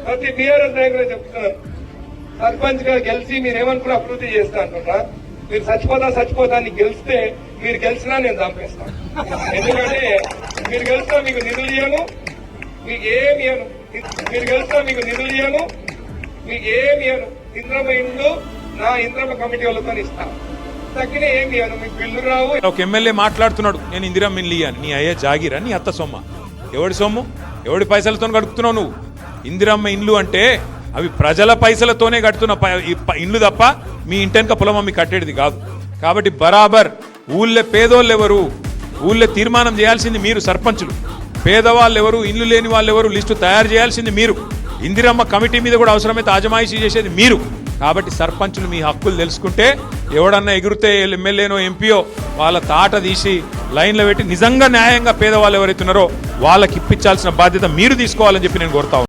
ప్రతి బీఆర్ఎస్ నాయకులు చెప్తున్నారు, సర్పంచ్ గా గెలిచి మీరేమనుకున్న అభివృద్ధి చేస్తా అంటున్నారా? మీరు చచ్చిపోతా అని గెలిస్తే మీరు గెలిచినా నేను చంపేస్తాను. ఎందుకంటే మీరు గెలిచినా మీకు నిధులు ఇయ్యను, మీకు ఏమి ఇయ్యను. మీరు గెలిచినా మీకు నిధులు ఇయ్యను, మీకు ఏమి ఇయ్యను. ఇంద్రమ్మ ఇండ్లు నా ఇంద్రమ్మ కమిటీ వాళ్ళతో ఇస్తాను. తగ్గిన ఏమి ఇయ్యను, మీకు బిల్లు రావు. ఒక ఎమ్మెల్యే మాట్లాడుతున్నాడు, నేను ఇందిరమ్మ ఇల్లు ఇయ్యాను. నీ అయ్యా జాగిరా, నీ అత్త సొమ్మ? ఎవడి సొమ్ము, ఎవడి పైసలతో గడుపుతున్నావు నువ్వు? ఇందిరమ్మ ఇండ్లు అంటే అవి ప్రజల పైసలతోనే కడుతున్న ఇండ్లు తప్ప మీ ఇంటెనక పొలం అమ్మి కట్టేది కాదు. కాబట్టి బరాబర్ ఊళ్ళో పేదోళ్ళు ఎవరు, ఊళ్ళో తీర్మానం చేయాల్సింది మీరు సర్పంచులు. పేదవాళ్ళు ఎవరు, ఇల్లు లేని వాళ్ళు ఎవరు లిస్టు తయారు చేయాల్సింది మీరు. ఇందిరమ్మ కమిటీ మీద కూడా అవసరమైతే ఆజమాయిషీ చేసేది మీరు. కాబట్టి సర్పంచులు మీ హక్కులు తెలుసుకుంటే ఎవడన్నా ఎగురితే ఎమ్మెల్యేనో ఎంపీయో వాళ్ళ తాట తీసి లైన్లో పెట్టి నిజంగా న్యాయంగా పేదవాళ్ళు ఎవరైతే ఉన్నారో వాళ్ళకి ఇప్పించాల్సిన బాధ్యత మీరు తీసుకోవాలని చెప్పి నేను కోరుతా ఉన్నాను.